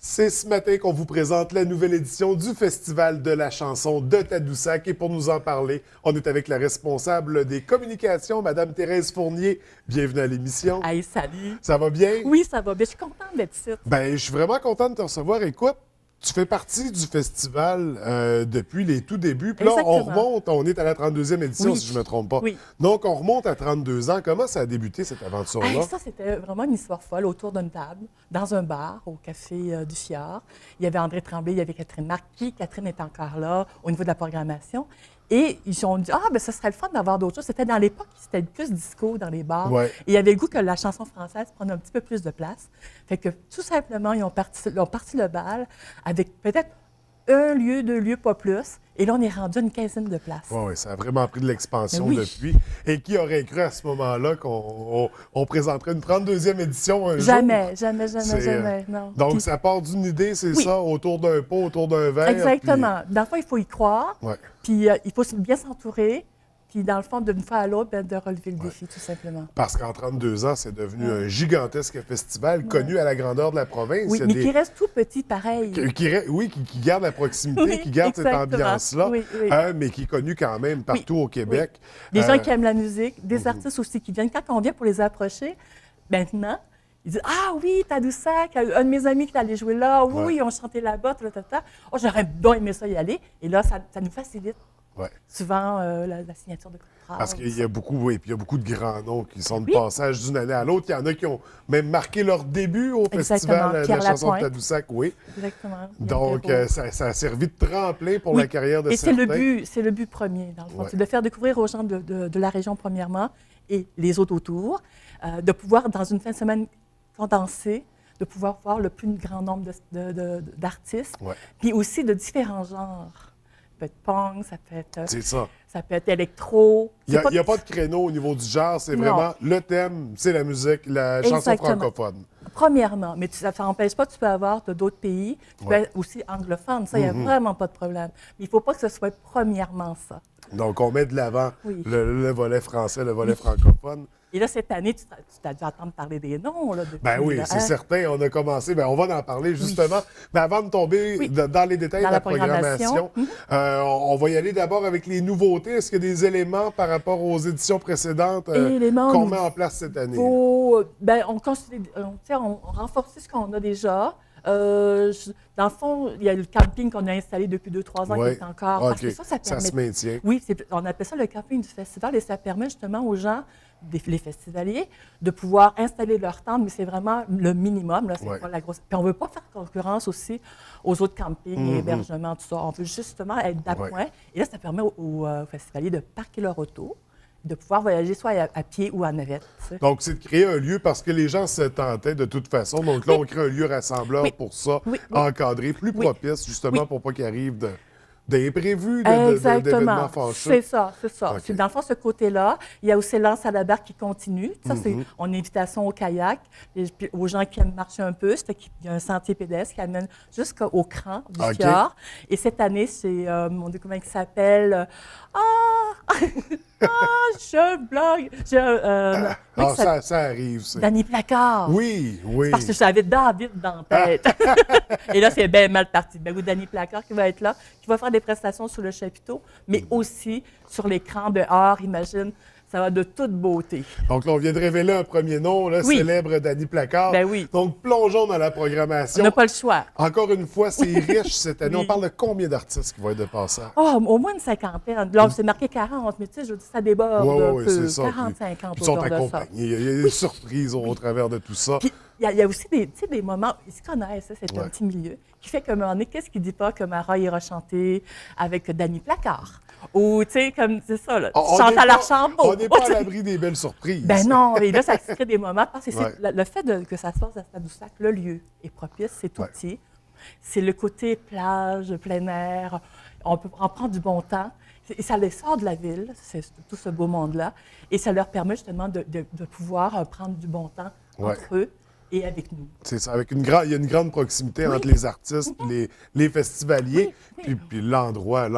C'est ce matin qu'on vous présente la nouvelle édition du Festival de la chanson de Tadoussac. Et pour nous en parler, on est avec la responsable des communications, Mme Thérèse Fournier. Bienvenue à l'émission. Hey, salut! Ça va bien? Oui, ça va bien. Je suis contente d'être ici. Bien, je suis vraiment contente de te recevoir. Écoute, tu fais partie du festival depuis les tout débuts. Puis là, on remonte, on est à la 32e édition, Oui. si je ne me trompe pas. Oui. Donc, on remonte à 32 ans. Comment ça a débuté, cette aventure-là? Hey, ça, c'était vraiment une histoire folle autour d'une table, dans un bar, au Café du Fjord. Il y avait André Tremblay, il y avait Catherine Marquis. Catherine est encore là au niveau de la programmation. Et ils se sont dit, ben ce serait le fun d'avoir d'autres choses. C'était dans l'époque, c'était plus disco dans les bars. Ouais. Et il y avait le goût que la chanson française prenne un petit peu plus de place. Fait que, tout simplement, ils ont parti le bal avec peut-être un lieu, deux lieux, pas plus. Et là, on est rendu à une quinzaine de places. Oui, ça a vraiment pris de l'expansion Oui. depuis. Et qui aurait cru à ce moment-là qu'on présenterait une 32e édition un jour? Jamais, non. Donc, Puis, ça part d'une idée, c'est Oui. ça, autour d'un pot, autour d'un verre. exactement. Dans le fond, il faut y croire. Ouais. Puis il faut bien s'entourer. Puis dans le fond, d'une fois à l'autre, de relever le défi, tout simplement. Parce qu'en 32 ans, c'est devenu un gigantesque festival connu à la grandeur de la province. Oui, Il y a mais des- qui reste tout petit pareil. qui garde la proximité, Oui, qui garde cette exactement. ambiance-là, Oui. mais qui est connu quand même partout au Québec. Des Euh, gens qui aiment la musique, des artistes aussi qui viennent. Quand on vient pour les approcher, maintenant, ils disent « Ah oui, Tadoussac, un de mes amis qui est allé jouer là. Oui, Ouais. ils ont chanté là-bas, Oh, j'aurais bien aimé ça y aller. » Et là, ça nous facilite ouais. souvent la signature de contrat. Parce qu'il y a beaucoup, oui, puis il y a beaucoup de grands noms qui sont de Oui. passage d'une année à l'autre. Il y en a qui ont même marqué leur début au Exactement. Festival de la Pierre chanson de Lapointe. Tadoussac, oui. Exactement. Donc, ça a servi de tremplin pour Oui. la carrière de Et c'est certains. le but premier, dans le fond. Ouais. C'est de faire découvrir aux gens de la région, premièrement, et les autres autour, de pouvoir, dans une fin de semaine condensée, de pouvoir voir le plus grand nombre d'artistes, Ouais. puis aussi de différents genres. Ça peut être punk, C'est ça. ça peut être électro. Il n'y a pas de créneau au niveau du genre. C'est Non. vraiment le thème, c'est la musique, la chanson Exactement. francophone. Premièrement, mais ça n'empêche pas, tu peux avoir d'autres pays, tu peux Ouais. être aussi anglophone, ça, il n'y a vraiment pas de problème. Mais il ne faut pas que ce soit premièrement ça. Donc, on met de l'avant Oui. le volet français, le volet francophone. Et là, cette année, tu t'as dû entendre parler des noms. Là, depuis, Ben oui, là, c'est hein? certain. On a commencé, on va en parler justement. Mais avant de tomber Oui. dans les détails Dans de la la programmation, programmation. on va y aller d'abord avec les nouveautés. Est-ce qu'il y a des éléments par rapport aux éditions précédentes Éléments qu'on met en place cette année? On renforce ce qu'on a déjà. Dans le fond, il y a le camping qu'on a installé depuis 2-3 ans Ouais. qui est encore. OK. Parce que ça permet. Ça se maintient. Oui, on appelle ça le camping du festival et ça permet justement aux gens, les festivaliers, de pouvoir installer leur tente, mais c'est vraiment le minimum. Là, c'est Ouais. pas la grosse. Puis on ne veut pas faire concurrence aussi aux autres campings et hébergements, tout ça. On veut justement être d'appoint. Ouais. Et là, ça permet aux festivaliers de parquer leur auto, de pouvoir voyager soit à pied ou à navette. Tu sais. Donc, c'est de créer un lieu parce que les gens se tentaient de toute façon. Donc là, on crée un lieu rassembleur Oui. pour ça, Oui. encadré, plus Oui. propice justement Oui. pour pas qu'il arrive d'imprévus, Exactement. d'événements fâcheux. C'est ça, c'est ça. OK. C'est dans le fond, ce côté-là. Il y a aussi Lance à la barre qui continue. Ça, c'est on a invitation au kayak, et puis aux gens qui aiment marcher un peu. C'est qu'il y a un sentier pédestre qui amène jusqu'au cran du OK. fjord. Et cette année, c'est, mon Dieu, comment il s'appelle? Je blague. Comment il s'appelle? Ça arrive, c'est. Danny Placard. Oui, oui. Parce que j'avais David dans la tête. Et là, c'est bien mal parti. Ben oui, Danny Placard qui va être là, qui va faire des prestations sur le chapiteau, mais aussi sur l'écran dehors, imagine. Ça va de toute beauté. Donc là, on vient de révéler un premier nom, le Oui. célèbre Danny Placard. Ben oui. Donc, plongeons dans la On programmation. n'a pas le choix. Encore une fois, c'est riche cette année. Oui. On parle de combien d'artistes qui vont être de passage? Oh, au moins une cinquantaine. Là, c'est marqué 40, mais tu sais, je dis ça déborde Oui, un peu. c'est ça. 40, 50 Puis ils sont autour de ça. accompagnés. Il y a des surprises au travers de tout ça. Puis, il y a aussi des moments, ils se connaissent, ça, c'est Ouais. un petit milieu, qui fait qu'à un moment donné, qu'est-ce qu'il ne dit pas que Mara ira chanter avec Danny Placard? Ou, tu sais, comme, c'est ça, là, On chante n'est à pas- l'Archambault. On n'est pas à l'abri des belles surprises. Ben non, et là, ça se crée des moments, parce que c'est Ouais. le fait que ça se passe à Tadoussac, le lieu est propice, c'est tout Ouais. petit. C'est le côté plage, plein air, on peut en prendre du bon temps. Et ça les sort de la ville, c'est tout ce beau monde-là, et ça leur permet justement de pouvoir prendre du bon temps Ouais. entre eux et avec nous. C'est ça. Il y a une grande proximité entre les artistes et les festivaliers. Oui. Puis l'endroit,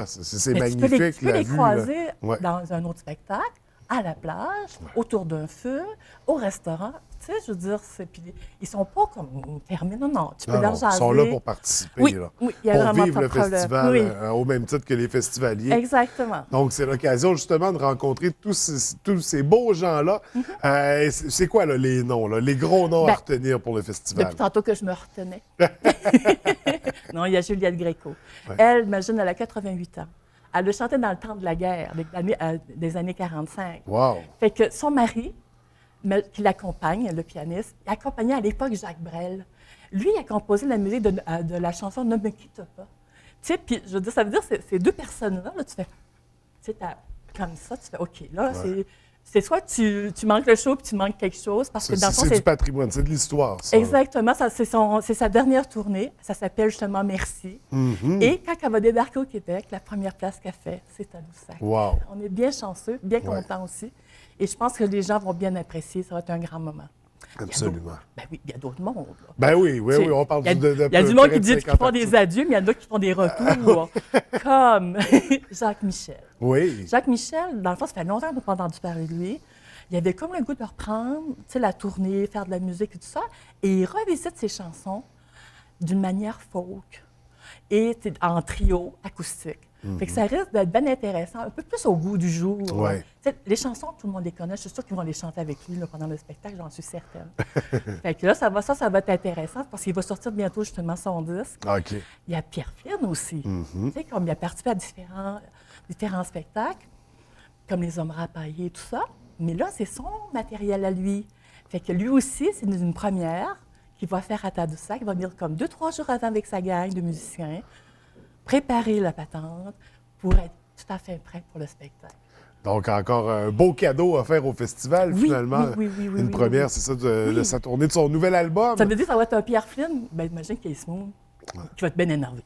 c'est Mais magnifique. tu peux les la vue, croiser là. Ouais. dans un autre spectacle, à la plage, autour d'un feu, au restaurant. Tu sais, je veux dire, puis ils sont pas comme terminés. Non, non, tu peux Non, leur non, jaser. ils sont là pour participer, Oui, là, oui, il y a pour vraiment vivre pas le de problème. festival Oui, au même titre que les festivaliers. exactement. Donc, c'est l'occasion justement de rencontrer tous ces beaux gens-là. C'est quoi là, les noms, là, les gros noms à Ben, retenir pour le festival? Depuis tantôt que je me retenais. Non, il y a Juliette Gréco. Ouais. Elle, imagine, elle a 88 ans. Elle a chanté dans le temps de la guerre, des années 45. Wow! Fait que son mari, qui l'accompagne, le pianiste, il accompagnait à l'époque Jacques Brel. Lui, il a composé la musique de la chanson Ne me quitte pas. Tu sais, puis je veux dire, ça veut dire que ces deux personnes-là, là, tu fais, tu sais, comme ça, tu fais, OK, là, c'est soit tu manques le show puis tu manques quelque chose, parce que dans le fond, C'est du patrimoine, c'est de l'histoire, ça. exactement, c'est sa dernière tournée. Ça s'appelle justement Merci. Et quand elle va débarquer au Québec, la première place qu'elle fait, c'est à Tadoussac. Wow! On est bien chanceux, bien contents aussi. Et je pense que les gens vont bien apprécier. Ça va être un grand moment. Absolument. Ben oui, il y a d'autres mondes. Là. Ben oui, oui, Tu sais, oui, on parle il y a, de il y a du monde près qui de dit qu'ils 50 font des adieux, mais il y en a qui font des retours, comme Jacques Michel. Oui. Jacques Michel, dans le fond, ça fait longtemps qu'on n'a pas entendu parler de lui. Il avait comme le goût de reprendre, tu sais, la tournée, faire de la musique et tout ça, et il revisite ses chansons d'une manière folk et en trio acoustique. Fait que ça risque d'être bien intéressant, un peu plus au goût du jour. Ouais. Tu sais, les chansons, tout le monde les connaît. Je suis sûre qu'ils vont les chanter avec lui là, pendant le spectacle, j'en suis certaine. Fait que là, ça va être intéressant parce qu'il va sortir bientôt justement son disque. OK. Il y a Pierre Flynn aussi. Tu sais, comme il a participé à différents spectacles, comme Les Hommes rapaillés et tout ça. Mais là, c'est son matériel à lui. Fait que lui aussi, c'est une première qu'il va faire à Tadoussac. Il va venir comme 2-3 jours avant avec sa gang de musiciens, préparer la patente pour être tout à fait prêt pour le spectacle. Donc, encore un beau cadeau à faire au festival, Oui, finalement. oui, Une première, c'est ça, de sa tournée de son nouvel album. Ça veut dire que ça va être un Pierre Flynn? Bien, imagine qu'il est smooth, qui va être bien énervé.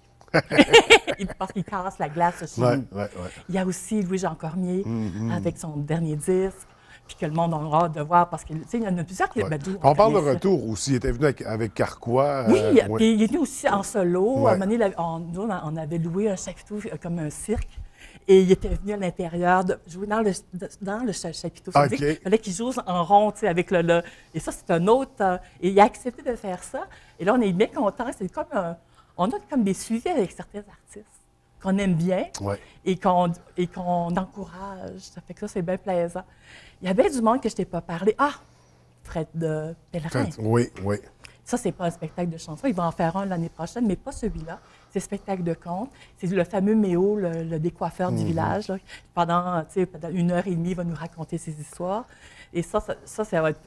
Parce qu'il casse la glace chez nous. Ouais. Il y a aussi Louis-Jean Cormier avec son dernier disque, puis que le monde aura hâte de voir parce qu'il y en a plusieurs qui... Ouais. Ben, On parle de retour aussi. Il était venu avec Carquois. Oui, ouais. puis il est venu aussi en solo. Ouais. À un moment donné, on avait loué un chapiteau comme un cirque. Et il était venu à l'intérieur jouer dans le chapiteau. Ça veut dire qu'il fallait qu'il joue en rond, tu sais, avec le... Et ça, c'est un autre... et il a accepté de faire ça. Et là, on est bien contents. C'est comme on a comme des suivis avec certains artistes qu'on aime bien et qu'on encourage. Ça fait que ça, c'est bien plaisant. Il y avait du monde que je t'ai pas parlé. Ah! Fred de Pellerin. Oui. Ça, c'est pas un spectacle de chanson. Il va en faire un l'année prochaine, mais pas celui-là. C'est spectacle de conte. C'est le fameux Méo, le décoiffeur du village. Là. Pendant 1h30, il va nous raconter ses histoires. Et ça va être...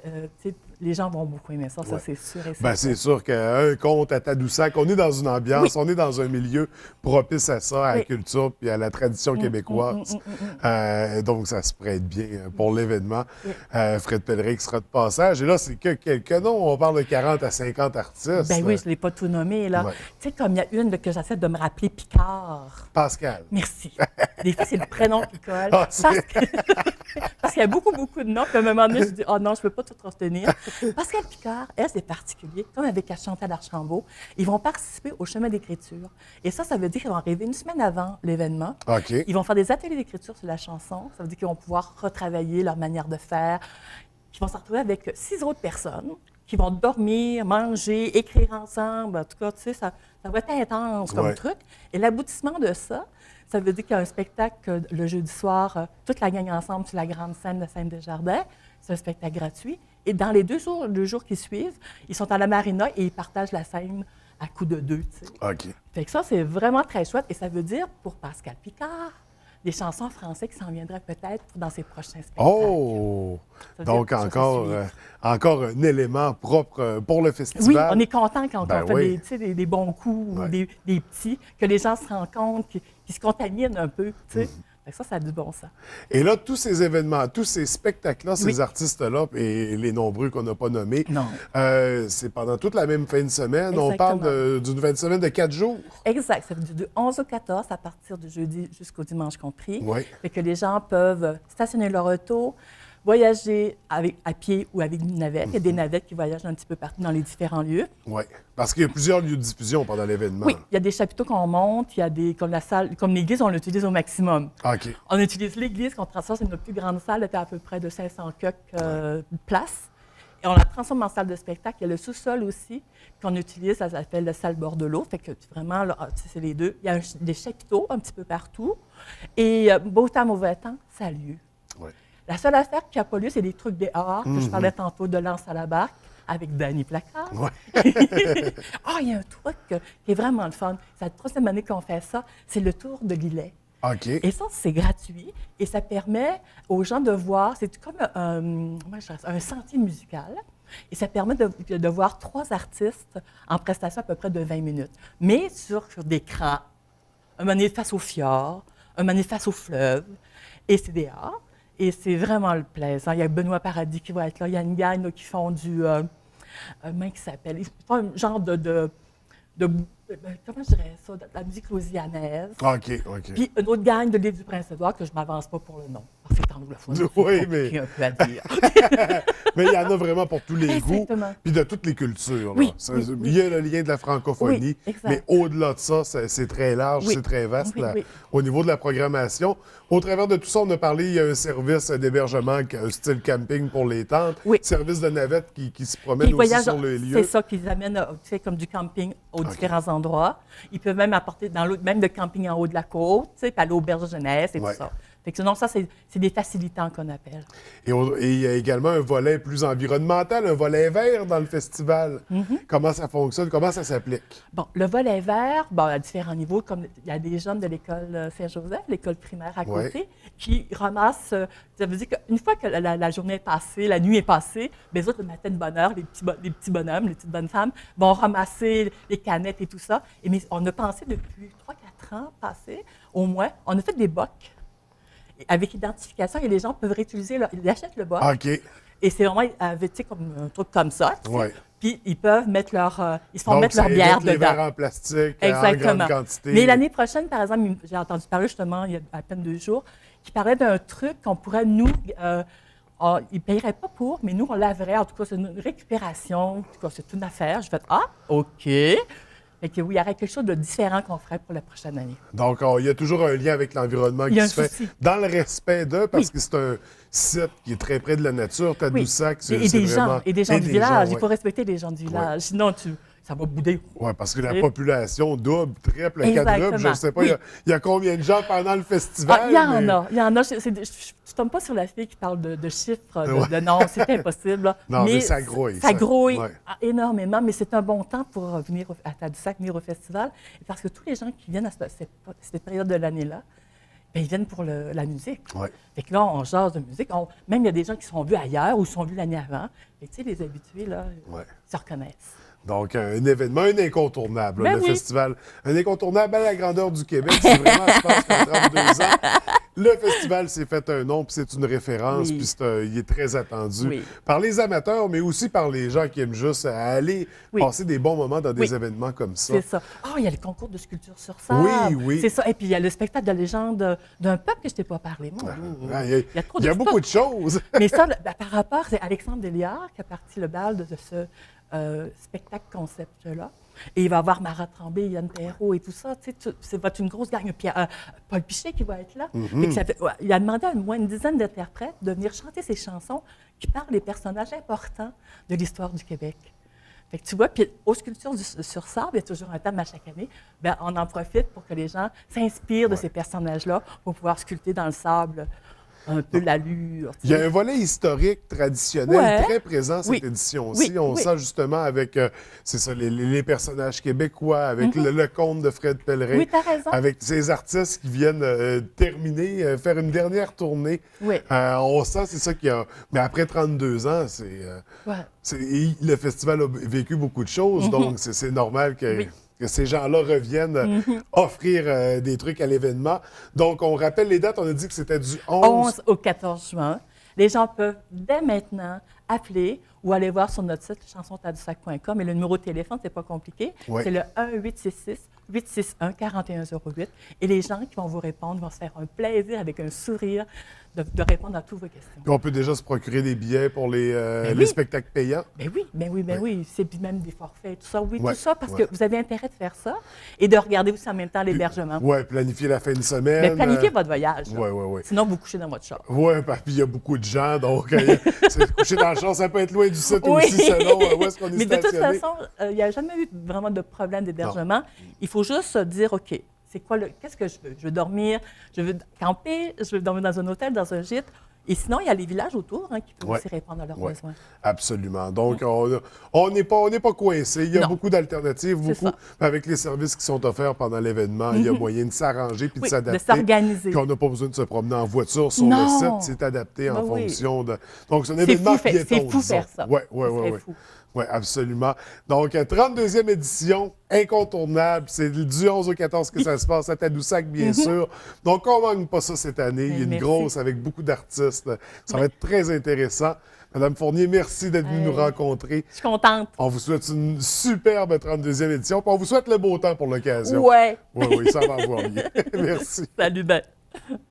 les gens vont beaucoup aimer ça, c'est sûr et certain. Bien, c'est sûr qu'un conte à Tadoussac, on est dans une ambiance, on est dans un milieu propice à ça, à la culture puis à la tradition québécoise. Donc, ça se prête bien pour l'événement. Fred Pellerin qui sera de passage. Et là, c'est que quelques noms. On parle de 40 à 50 artistes. Ben oui, je ne l'ai pas tout nommé, là. Ouais. Tu sais, comme il y a une là, que j'essaie de me rappeler, Picard. Pascal. Merci. Des fois, c'est le prénom qui colle. Ah, Parce qu'il y a beaucoup de noms. Puis à un moment donné, je dis, oh non, je ne peux pas tout retenir. Pascal Picard, elle, c'est particulier. Comme avec Chantal Archambault, ils vont participer au chemin d'écriture. Et ça veut dire qu'ils vont arriver une semaine avant l'événement. OK. Ils vont faire des ateliers d'écriture sur la chanson. Ça veut dire qu'ils vont pouvoir retravailler leur manière de faire. Ils vont se retrouver avec 6 autres personnes qui vont dormir, manger, écrire ensemble. En tout cas, tu sais, ça va être intense comme truc. Et l'aboutissement de ça, ça veut dire qu'il y a un spectacle le jeudi soir, toute la gang ensemble sur la grande scène de Sainte-Desjardins. C'est un spectacle gratuit. Et dans les 2 jours qui suivent, ils sont à la marina et ils partagent la scène à coups de 2. Tu sais. OK. Fait que ça, c'est vraiment très chouette. Et ça veut dire, pour Pascal Picard, des chansons françaises qui s'en viendraient peut-être dans ses prochains spectacles. Oh! Donc, encore un élément propre pour le festival. Oui, on est content quand on fait des bons coups ou des petits, que les gens se rendent compte, qu'ils se contaminent un peu. Tu sais. Ça a du bon sens. Et là, tous ces événements, tous ces spectacles-là, ces artistes-là, et les nombreux qu'on n'a pas nommés, c'est pendant toute la même fin de semaine. Exactement. On parle d'une fin de semaine de 4 jours. Exact. Ça veut dire du 11 au 14, à partir du jeudi jusqu'au dimanche compris. Oui. Fait que les gens peuvent stationner leur auto, voyager à pied ou avec une navette. Il y a des navettes qui voyagent un petit peu partout dans les différents lieux. Oui, parce qu'il y a plusieurs lieux de diffusion pendant l'événement. Oui, il y a des chapiteaux qu'on monte, il y a des, comme la salle, comme l'église, on l'utilise au maximum. OK. On utilise l'église qu'on transforme, c'est notre plus grande salle, elle était à peu près de 500 places. Et on la transforme en salle de spectacle. Il y a le sous-sol aussi qu'on utilise, ça s'appelle la salle bord de l'eau. Fait que vraiment, là, c'est les deux. Il y a des chapiteaux un petit peu partout. Et beau temps, mauvais temps, ça a lieu. Ouais. La seule affaire qui n'a pas lieu, c'est des trucs dehors, que je parlais tantôt de lance à la barque avec Danny Placard. Ouais. Ah, il y a un truc qui est vraiment le fun. C'est la troisième année qu'on fait ça. C'est le tour de l'îlet. OK. Et ça, c'est gratuit et ça permet aux gens de voir, c'est comme un sentier musical. Et ça permet de voir 3 artistes en prestation à peu près de 20 minutes. Mais sur des crans, un moment donné face au fjord, un moment donné face au fleuve. Et c'est dehors. Et c'est vraiment le plaisant. Il y a Benoît Paradis qui va être là. Il y a une gang là, qui font du... comment il s'appelle? Ils font un genre comment je dirais ça? De la musique louisianaise. OK, OK. Puis une autre gang de l'île du Prince-Édouard que je ne m'avance pas pour le nom. C'est anglophone. Oui, mais... un peu à dire. Mais il y en a vraiment pour tous les goûts, Exactement. puis de toutes les cultures. Là. Oui, Il y a le lien de la francophonie, Oui, exact. mais au-delà de ça, c'est très large, Oui. c'est très vaste Oui, là, oui. au niveau de la programmation. Au travers de tout ça, on a parlé, il y a un service d'hébergement, un style camping pour les tentes, Oui. service de navette qui se promène Ils aussi voyagent, sur le lieu. c'est ça qu'ils amènent, tu sais, comme du camping aux différents endroits. Ils peuvent même apporter dans l'autre, même de camping en haut de la côte, tu sais, puis à l'auberge jeunesse et Ouais. tout ça. Fait que sinon, ça, c'est des facilitants qu'on appelle. Et il y a également un volet plus environnemental, un volet vert dans le festival. Mm-hmm. Comment ça fonctionne? Comment ça s'applique? Bon, le volet vert, bon, à différents niveaux, comme il y a des jeunes de l'école Saint-Joseph, l'école primaire à côté, Ouais. qui ramassent, ça veut dire qu'une fois que la journée est passée, la nuit est passée, bien, les autres, le matin de bonne heure, les petits bonhommes, les petites bonnes femmes, vont ramasser les canettes et tout ça. Et mais on a pensé depuis 3-4 ans passés, au moins, on a fait des bocs avec identification et les gens peuvent réutiliser, ils achètent le boc. OK. Et c'est vraiment, tu sais, comme un truc comme ça. Tu sais. Ouais. Puis ils peuvent mettre ils se font Donc, mettre leur ça bière évite les dedans. verres en plastique en Exactement. grande quantité. Mais l'année prochaine, par exemple, j'ai entendu parler justement il y a à peine 2 jours, qui parlait d'un truc qu'on pourrait, nous, ils ne paieraient pas pour, mais nous, on laverait. En tout cas, c'est une récupération. En tout cas, c'est une affaire. Je fais ah, OK. Fait que oui, il y aurait quelque chose de différent qu'on ferait pour la prochaine année. Donc, il y a toujours un lien avec l'environnement Il y a qui se un fait souci. dans le respect d'eux, parce Oui. que c'est un site qui est très près de la nature. Tadoussac, Et des vraiment... gens, et des gens du village. Il ouais. faut respecter les gens du village. Sinon, ça va bouder. Oui, parce que la Et- population double, triple, Exactement. quadruple. Je ne sais pas, Oui. il y a combien de gens pendant le festival? Ah, il y en mais- a. Il y en a. Je ne tombe pas sur la fille qui parle de chiffres, Ouais. de noms. C'est impossible. Là. Non, mais ça grouille. Ça grouille ouais. énormément, mais c'est un bon temps pour venir à Tadoussac, venir au festival. Parce que tous les gens qui viennent à cette période de l'année-là, bien, ils viennent pour la musique. Ouais. Fait que là, on jase de musique. Même il y a des gens qui sont vus ailleurs ou sont vus l'année avant. Fait que, tu sais, les habitués, là, Ouais. ils se reconnaissent. Donc, un événement, un incontournable, Ben le oui. festival. Un incontournable à la grandeur du Québec. C'est vraiment, je pense, qu'en 32 ans, le festival s'est fait un nom, puis c'est une référence, Oui. puis il est très attendu Oui. par les amateurs, mais aussi par les gens qui aiment juste aller Oui. passer des bons moments dans des Oui. événements comme ça. C'est ça. Ah, il y a le concours de sculpture sur sable. Oui, oui. C'est ça. Et puis, il y a le spectacle de légende d'un peuple que je t'ai pas parlé. Mon Dieu. Ah, Il y a trop il y a de beaucoup de choses. Mais ça, par rapport, c'est Alexandre Deliard qui a parti le bal de ce spectacle concept-là. Et il va y avoir Marat Tremblay, Yann Perrault et tout ça. Tu sais, ça va être une grosse gang. Puis Paul Pichet qui va être là. Fait que il a demandé à moins une dizaine d'interprètes de venir chanter ses chansons qui parlent des personnages importants de l'histoire du Québec. Fait que tu vois, puis aux sculptures sur sable, il y a toujours un thème à chaque année. Bien, on en profite pour que les gens s'inspirent de ces personnages-là pour pouvoir sculpter dans le sable un peu l'allure. tu Il y a sais. un volet historique, traditionnel, Ouais. très présent cette Oui. édition-ci. Oui, On oui. sent justement avec, c'est ça, les personnages québécois, avec le conte de Fred Pellerin, Oui, t'as raison. avec ces artistes qui viennent terminer, faire une dernière tournée. Oui. On sent, c'est ça qu'il y a. Mais après 32 ans, Ouais. le festival a vécu beaucoup de choses, donc c'est normal que... Oui. que ces gens-là reviennent offrir des trucs à l'événement. Donc, on rappelle les dates. On a dit que c'était du 11 11 au 14 juin. Les gens peuvent dès maintenant appeler ou allez voir sur notre site chansontadoussac.com. Et le numéro de téléphone, c'est pas compliqué. Ouais. C'est le 1-866-861-4108. Et les gens qui vont vous répondre vont se faire un plaisir avec un sourire de répondre à toutes vos questions. Puis on peut déjà se procurer des billets pour les oui. spectacles payants. Oui. C'est puis même des forfaits, tout ça. Oui, Ouais, tout ça, parce ouais. que vous avez intérêt de faire ça et de regarder aussi en même temps l'hébergement. Oui, planifier la fin de semaine. Mais planifiez votre voyage. Oui. Sinon, vous couchez dans votre char. Oui, puis il y a beaucoup de gens, donc coucher dans le champ, ça peut être loin du site Oui. aussi, selon où est-ce qu'on est Mais de toute stationné. façon, il n'y a jamais eu vraiment de problème d'hébergement. Il faut juste se dire, OK, qu'est-ce que je veux? Je veux dormir, je veux camper, je veux dormir dans un hôtel, dans un gîte. Et sinon, il y a les villages autour qui peuvent aussi répondre à leurs besoins. Absolument. Donc, on n'est pas coincé. Il y a beaucoup d'alternatives, avec les services qui sont offerts pendant l'événement. Il y a moyen de s'arranger puis de s'adapter. De s'organiser. On n'a pas besoin de se promener en voiture sur le site. C'est adapté en fonction de... Donc, c'est un événement piéton. C'est fou faire ça. Oui. Oui, absolument. Donc, 32e édition, incontournable. C'est du 11 au 14 que ça se passe à Tadoussac, bien sûr. Donc, on ne manque pas ça cette année. Il y a une grosse avec beaucoup d'artistes. Ça va être très intéressant. Madame Fournier, merci d'être venue nous rencontrer. Je suis contente. On vous souhaite une superbe 32e édition. Puis on vous souhaite le beau temps pour l'occasion. Oui. Oui, ça va avoir bien. Merci. Salut, Ben.